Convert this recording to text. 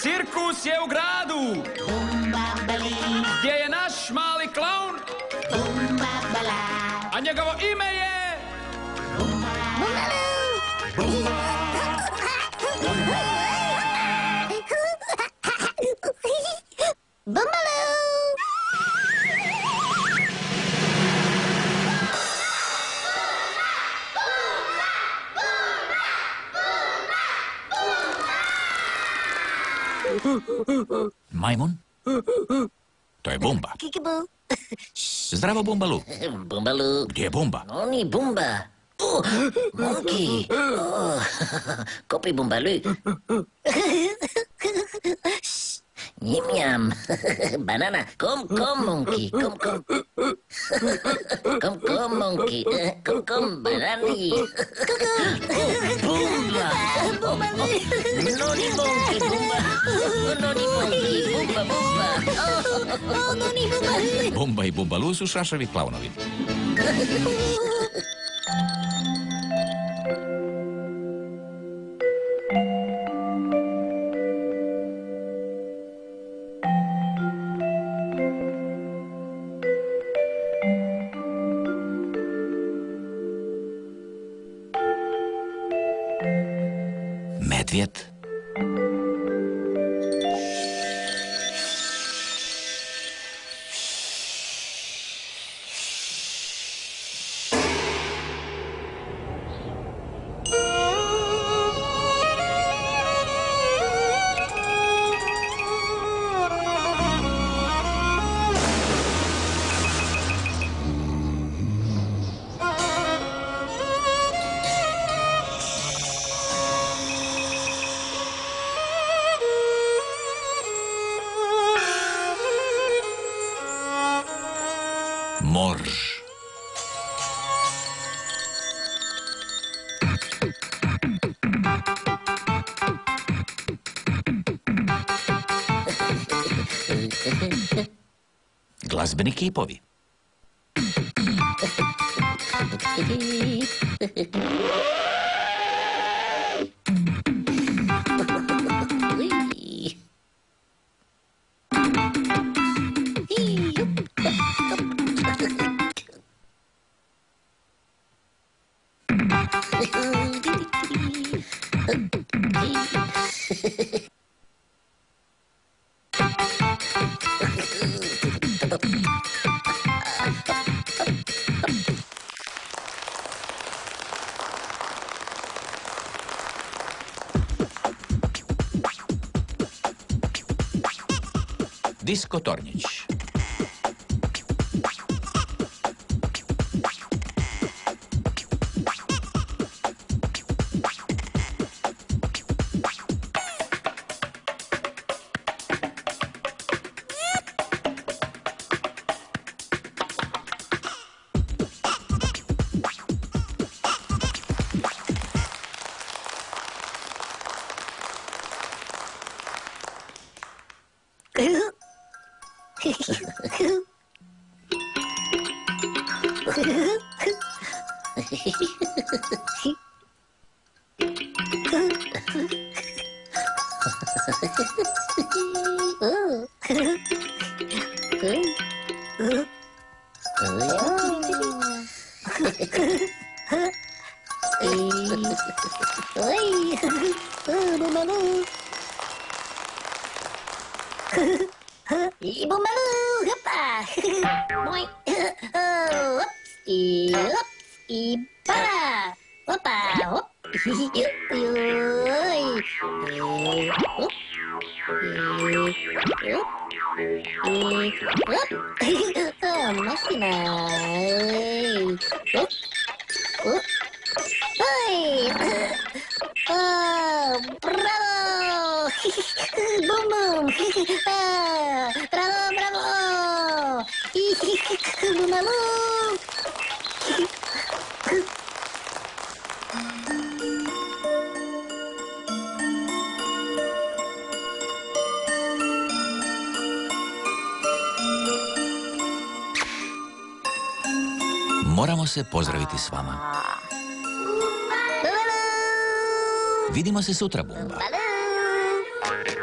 Cirkus je u gradu. Gdje je naš mali klaun? A njegovo ime je... Bumbalu! Majmun? To je Bumba. Kikibu. Zdravo, Bumbalu. Bumbalu. Gdje je Bumba? Oni Bumba. Monkey. Kopi Bumbalu. Njim jam. Banana. Kom, monkey. Kom. Kom, monkey. Kom, banani. Bumba. Noni monkey, Bumba. Noni monkey, Bumba. Noni Bumba. Bumba i Bumbalu su šašavi klaunovi. Medvjed. Morž. Glazbeni kipovi. Disko Tornjić. Moramo se pozdraviti s vama. Vidimo se sutra, Bumba. Bumbalu.